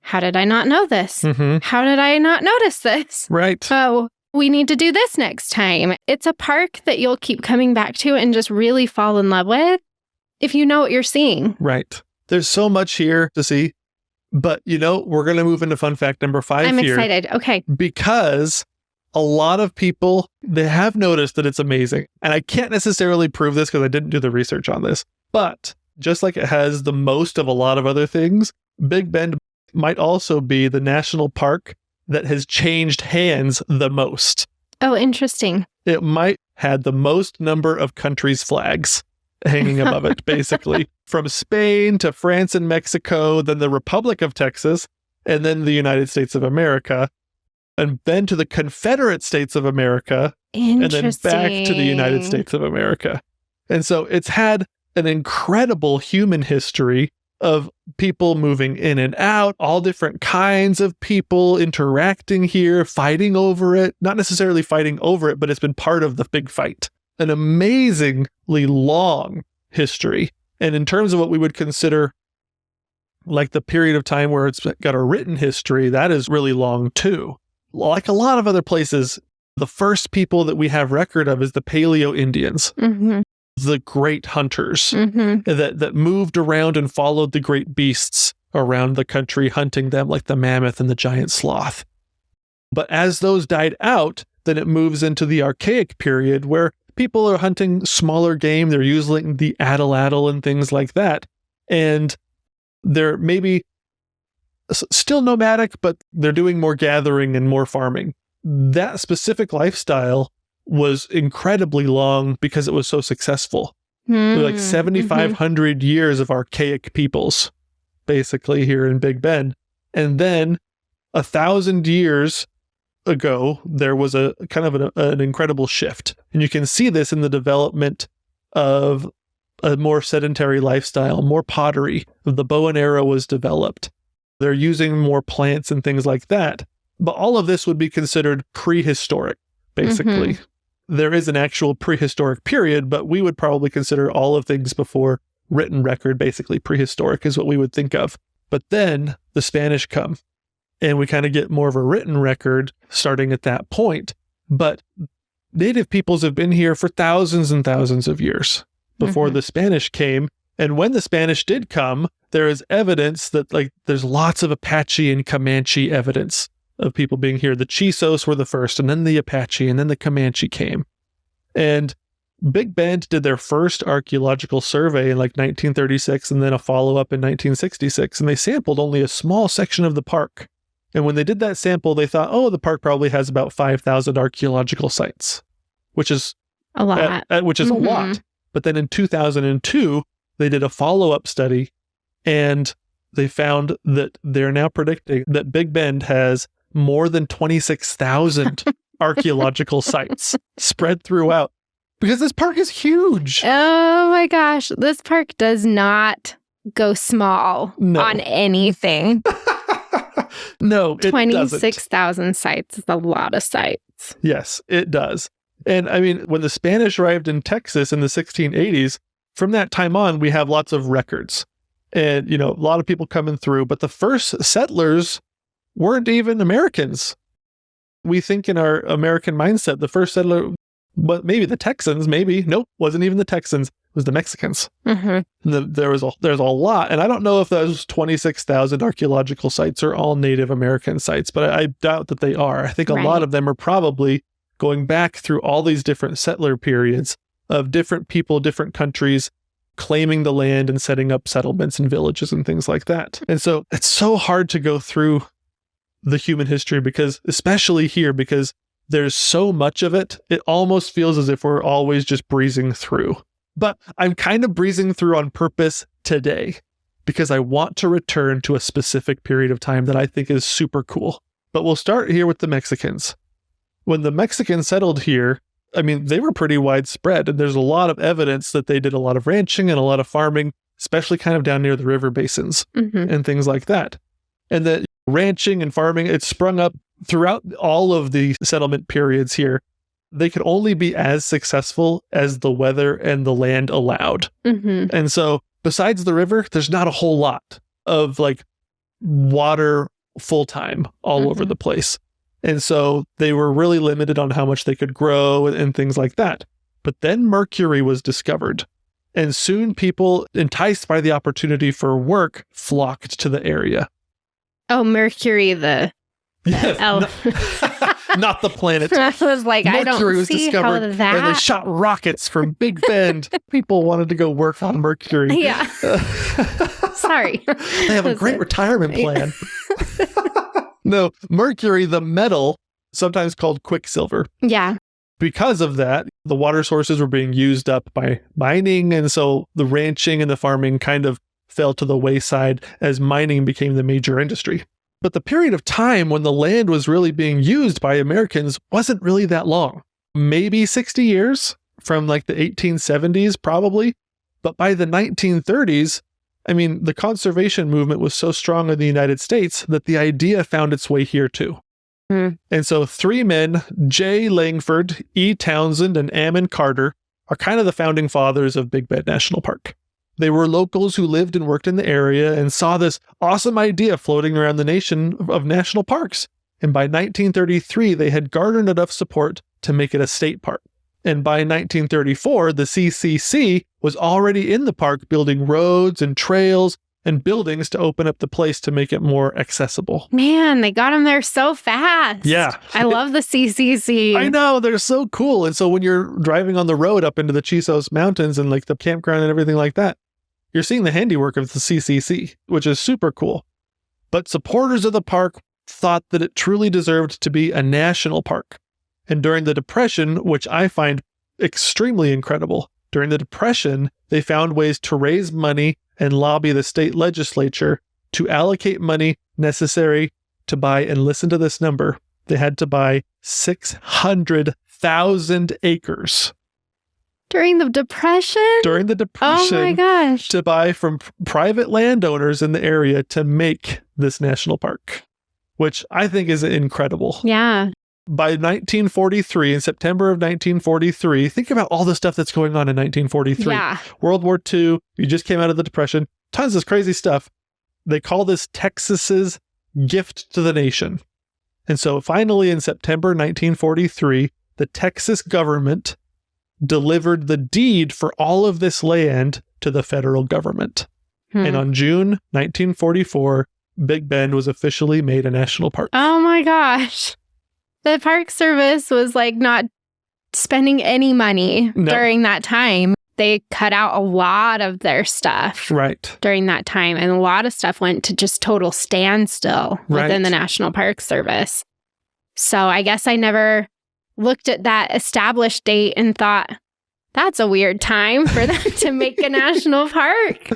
how did I not know this?
Mm-hmm.
How did I not notice this?
Right.
Oh, we need to do this next time. It's a park that you'll keep coming back to and just really fall in love with if you know what you're seeing.
Right. There's so much here to see. But, we're going to move into fun fact number 5
I'm
here.
excited. Okay.
Because a lot of people, they have noticed that it's amazing. And I can't necessarily prove this because I didn't do the research on this. But just like it has the most of a lot of other things, Big Bend might also be the national park that has changed hands the most.
Oh, interesting.
It might have the most number of countries' flags hanging above it, basically. From Spain to France and Mexico, then the Republic of Texas, and then the United States of America, and then to the Confederate States of America, and then back to the United States of America. And so it's had an incredible human history of people moving in and out, all different kinds of people interacting here, fighting over it, not necessarily fighting over it, but it's been part of the big fight. An amazingly long history. And in terms of what we would consider like the period of time where it's got a written history, that is really long too. Like a lot of other places, the first people that we have record of is the Paleo Indians, the great hunters that moved around and followed the great beasts around the country, hunting them like the mammoth and the giant sloth. But as those died out, then it moves into the Archaic period where people are hunting smaller game. They're using the atlatl and things like that. And they're maybe still nomadic, but they're doing more gathering and more farming. That specific lifestyle was incredibly long because it was so successful. Like 7,500 years of archaic peoples, basically, here in Big Bend. And then 1,000 years ago, there was a kind of an incredible shift. And you can see this in the development of a more sedentary lifestyle, more pottery. The bow and arrow was developed. They're using more plants and things like that. But all of this would be considered prehistoric, basically. There is an actual prehistoric period, but we would probably consider all of things before written record, basically prehistoric is what we would think of. But then the Spanish come. And we kind of get more of a written record starting at that point. But native peoples have been here for thousands and thousands of years before the Spanish came. And when the Spanish did come, there is evidence that there's lots of Apache and Comanche evidence of people being here. The Chisos were the first, and then the Apache, and then the Comanche came. And Big Bend did their first archaeological survey in 1936, and then a follow-up in 1966. And they sampled only a small section of the park. And when they did that sample, they thought, the park probably has about 5,000 archaeological sites, which is
a lot.
A lot. But then in 2002, they did a follow-up study, and they found that they're now predicting that Big Bend has more than 26,000 archaeological sites spread throughout, because this park is huge.
Oh my gosh. This park does not go small on anything.
No, it
26,000 sites is a lot of sites.
Yes, it does. And I mean, when the Spanish arrived in Texas in the 1680s, from that time on, we have lots of records and, a lot of people coming through. But the first settlers weren't even Americans. We think in our American mindset, the first settler, but maybe the Texans, nope, wasn't even the Texans. It was the Mexicans. There's a lot. And I don't know if those 26,000 archaeological sites are all Native American sites, but I doubt that they are. I think a lot of them are probably going back through all these different settler periods of different people, different countries, claiming the land and setting up settlements and villages and things like that. And so it's so hard to go through the human history because, especially here, because there's so much of it, it almost feels as if we're always just breezing through. But I'm kind of breezing through on purpose today because I want to return to a specific period of time that I think is super cool. But we'll start here with the Mexicans. When the Mexicans settled here, I mean, they were pretty widespread, and there's a lot of evidence that they did a lot of ranching and a lot of farming, especially kind of down near the river basins and things like that. And that ranching and farming, it sprung up throughout all of the settlement periods here. They could only be as successful as the weather and the land allowed.
Mm-hmm.
And so besides the river, there's not a whole lot of like water full time all over the place. And so they were really limited on how much they could grow and things like that. But then mercury was discovered. And soon people, enticed by the opportunity for work, flocked to the area.
Oh, Mercury, the
Yes,
elf.
not the planet.
I was like, I
Mercury
don't
was
see
discovered,
how
and they
that.
shot rockets from Big Bend. People wanted to go work on Mercury.
Yeah. Sorry.
They have a great retirement plan. No, Mercury, the metal, sometimes called quicksilver.
Yeah.
Because of that, the water sources were being used up by mining, and so the ranching and the farming kind of fell to the wayside as mining became the major industry. But the period of time when the land was really being used by Americans wasn't really that long. Maybe 60 years, from like the 1870s probably. But by the 1930s, I mean, the conservation movement was so strong in the United States that the idea found its way here too. And so three men, J. Langford, E. Townsend, and Ammon Carter, are kind of the founding fathers of Big Bend National Park. They were locals who lived and worked in the area and saw this awesome idea floating around the nation of national parks. And by 1933, they had garnered enough support to make it a state park. And by 1934, the CCC was already in the park building roads and trails and buildings to open up the place to make it more accessible.
Man, they got them there so fast.
Yeah.
I love the CCC.
I know, they're so cool. And so when you're driving on the road up into the Chisos Mountains and like the campground and everything like that, you're seeing the handiwork of the CCC, which is super cool. But supporters of the park thought that it truly deserved to be a national park. And during the Depression, which I find extremely incredible, during the Depression, they found ways to raise money and lobby the state legislature to allocate money necessary to buy, and listen to this number, they had to buy 600,000 acres.
During the Depression?
During the Depression.
Oh my gosh.
To buy from private landowners in the area to make this national park, which I think is incredible.
Yeah.
By 1943, in September of 1943, think about all the stuff that's going on in 1943.
Yeah.
World War II, you just came out of the Depression, tons of crazy stuff. They call this Texas's gift to the nation. And so finally in September 1943, the Texas government delivered the deed for all of this land to the federal government. And on June 1944, Big Bend was officially made a national park.
Oh my gosh. The Park Service was like not spending any money during that time. They cut out a lot of their stuff during that time. And a lot of stuff went to just total standstill within the National Park Service. So I guess I never looked at that established date and thought, that's a weird time for them to make a national park.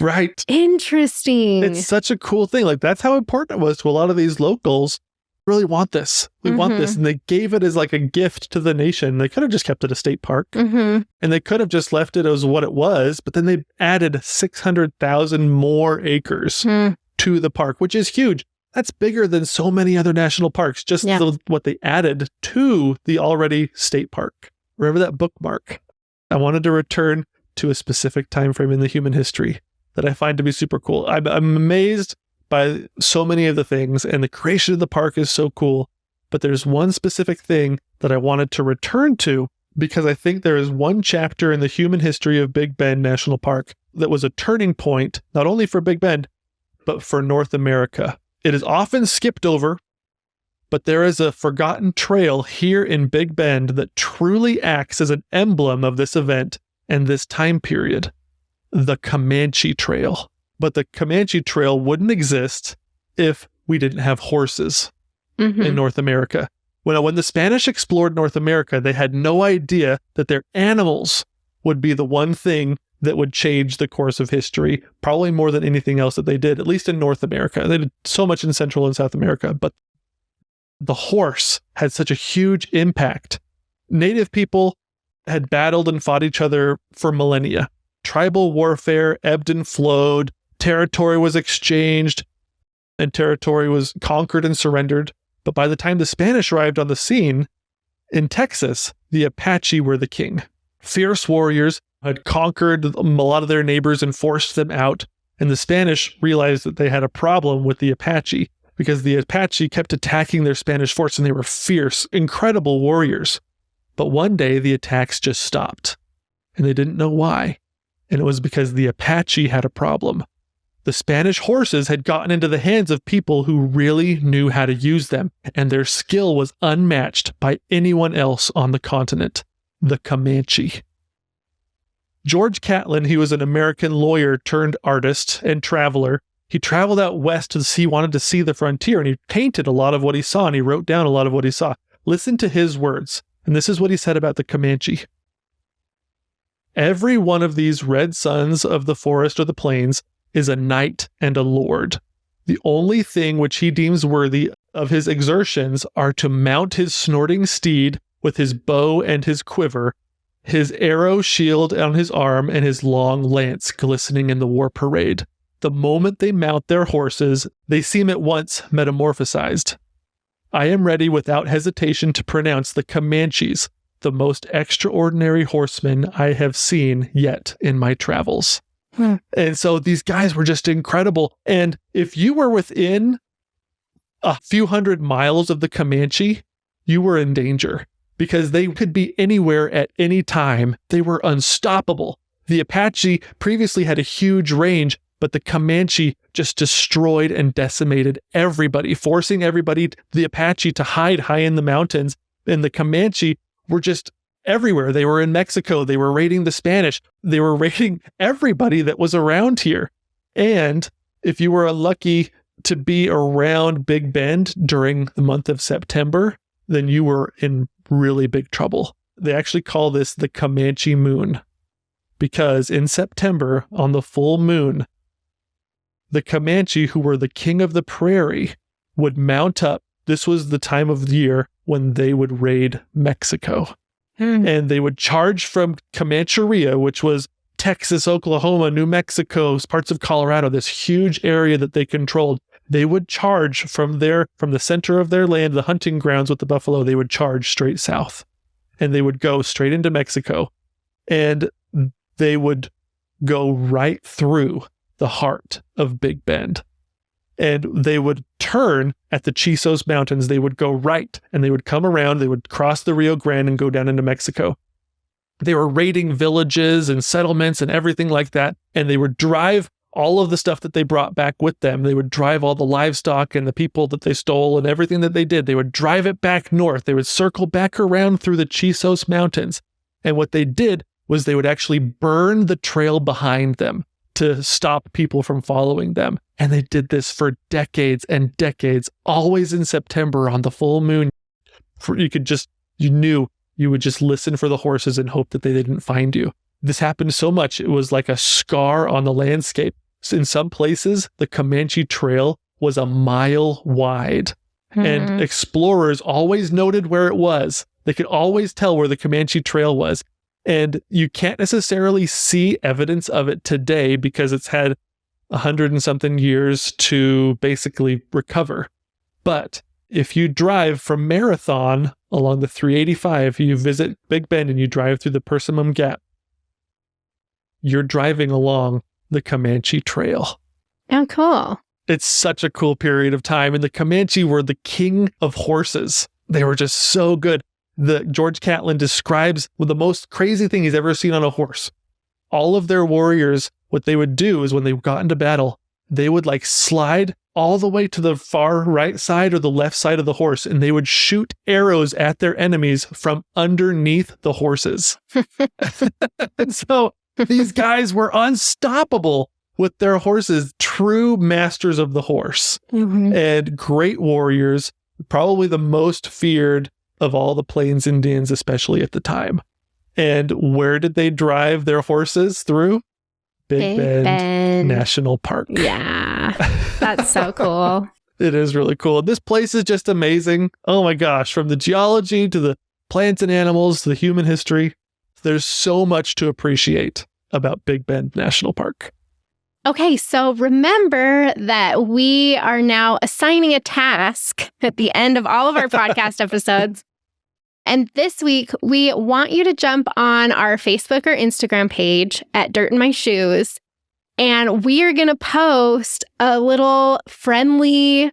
Right.
Interesting.
It's such a cool thing. Like, that's how important it was to a lot of these locals. Really want this. We want this. And they gave it as like a gift to the nation. They could have just kept it a state park. And they could have just left it as what it was. But then they added 600,000 more acres to the park, which is huge. That's bigger than so many other national parks. Just what they added to the already state park. Remember that bookmark? I wanted to return to a specific time frame in the human history that I find to be super cool. I'm amazed by so many of the things, and the creation of the park is so cool. But there's one specific thing that I wanted to return to because I think there is one chapter in the human history of Big Bend National Park that was a turning point, not only for Big Bend, but for North America. It is often skipped over, but there is a forgotten trail here in Big Bend that truly acts as an emblem of this event and this time period. The Comanche Trail. But the Comanche Trail wouldn't exist if we didn't have horses in North America. When the Spanish explored North America, they had no idea that their animals would be the one thing that would change the course of history, probably more than anything else that they did, at least in North America. They did so much in Central and South America, but the horse had such a huge impact. Native people had battled and fought each other for millennia. Tribal warfare ebbed and flowed. Territory was exchanged. and territory was conquered and surrendered. But by the time the Spanish arrived on the scene, in Texas, the Apache were the king. Fierce warriors had conquered a lot of their neighbors and forced them out. And the Spanish realized that they had a problem with the Apache because the Apache kept attacking their Spanish force, and they were fierce, incredible warriors. But one day the attacks just stopped, and they didn't know why. And it was because the Apache had a problem. The Spanish horses had gotten into the hands of people who really knew how to use them, and their skill was unmatched by anyone else on the continent, the Comanche. George Catlin, he was an American lawyer turned artist and traveler. He traveled out west to see, wanted to see the frontier, and he painted a lot of what he saw, and he wrote down a lot of what he saw. Listen to his words, and this is what he said about the Comanche. Every one of these red sons of the forest or the plains is a knight and a lord. The only thing which he deems worthy of his exertions are to mount his snorting steed with his bow and his quiver, his arrow shield on his arm, and his long lance glistening in the war parade. The moment they mount their horses, they seem at once metamorphosized. I am ready without hesitation to pronounce the Comanches the most extraordinary horsemen I have seen yet in my travels. And so these guys were just incredible. And if you were within a few hundred miles of the Comanche, you were in danger because they could be anywhere at any time. They were unstoppable. The Apache previously had a huge range, but the Comanche just destroyed and decimated everybody, forcing everybody, the Apache, to hide high in the mountains. And the Comanche were just everywhere. They were in Mexico. They were raiding the Spanish. They were raiding everybody that was around here. And if you were unlucky to be around Big Bend during the month of September, then you were in really big trouble. They actually call this the Comanche moon, because in September, on the full moon, the Comanche, who were the king of the prairie, would mount up. This was the time of the year when they would raid Mexico. And they would charge from Comancheria, which was Texas, Oklahoma, New Mexico, parts of Colorado, this huge area that they controlled. They would charge from the center of their land, the hunting grounds with the buffalo, they would charge straight south. And they would go straight into Mexico. And they would go right through the heart of Big Bend. And they would turn at the Chisos Mountains. They would go right, and they would come around. They would cross the Rio Grande and go down into Mexico. They were raiding villages and settlements and everything like that. And they would drive all of the stuff that they brought back with them. They would drive all the livestock and the people that they stole and everything that they did. They would drive it back north. They would circle back around through the Chisos Mountains. And what they did was they would actually burn the trail behind them to stop people from following them. And they did this for decades and decades, always in September on the full moon. You knew you would just listen for the horses and hope that they didn't find you. This happened so much, it was like a scar on the landscape. So in some places, the Comanche Trail was a mile wide. And explorers always noted where it was. They could always tell where the Comanche Trail was. And you can't necessarily see evidence of it today because it's had 100 and something years to basically recover. But if you drive from Marathon along the 385, you visit Big Bend and you drive through the Persimmon Gap, you're driving along the Comanche Trail.
Oh, cool.
It's such a cool period of time. And the Comanche were the king of horses. They were just so good. George Catlin describes the most crazy thing he's ever seen on a horse. All of their warriors, what they would do is when they got into battle, they would slide all the way to the far right side or the left side of the horse, and they would shoot arrows at their enemies from underneath the horses. And so these guys were unstoppable with their horses, true masters of the horse, and great warriors, probably the most feared of all the Plains Indians, especially at the time. And where did they drive their horses through? Big Bend National Park.
Yeah, that's so cool.
It is really cool. This place is just amazing. Oh my gosh, from the geology to the plants and animals to the human history, there's so much to appreciate about Big Bend National Park.
Okay, so remember that we are now assigning a task at the end of all of our podcast episodes. And this week, we want you to jump on our Facebook or Instagram page at Dirt in My Shoes. And we are going to post a little friendly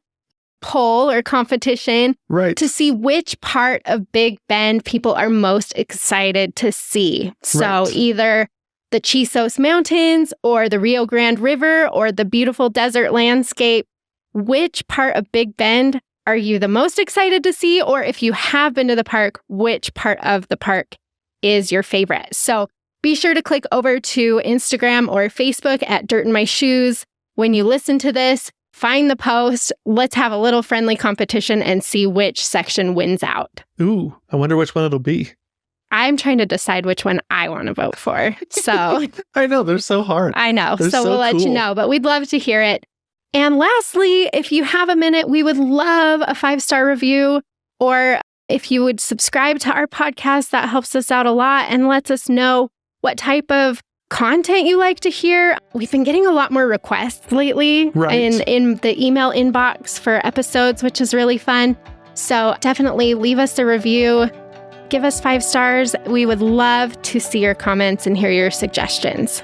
poll or competition to see which part of Big Bend people are most excited to see. So either the Chisos Mountains or the Rio Grande River or the beautiful desert landscape. Which part of Big Bend are you the most excited to see? Or if you have been to the park, which part of the park is your favorite? So be sure to click over to Instagram or Facebook at Dirt in My Shoes. When you listen to this, find the post. Let's have a little friendly competition and see which section wins out.
Ooh, I wonder which one it'll be.
I'm trying to decide which one I want to vote for. So
I know, they're so hard.
I know.
They're
So we'll let you know, but we'd love to hear it. And lastly, if you have a minute, we would love a 5-star review, or if you would subscribe to our podcast, that helps us out a lot and lets us know what type of content you like to hear. We've been getting a lot more requests lately in the email inbox for episodes, which is really fun. So definitely leave us a review. Give us 5 stars. We would love to see your comments and hear your suggestions.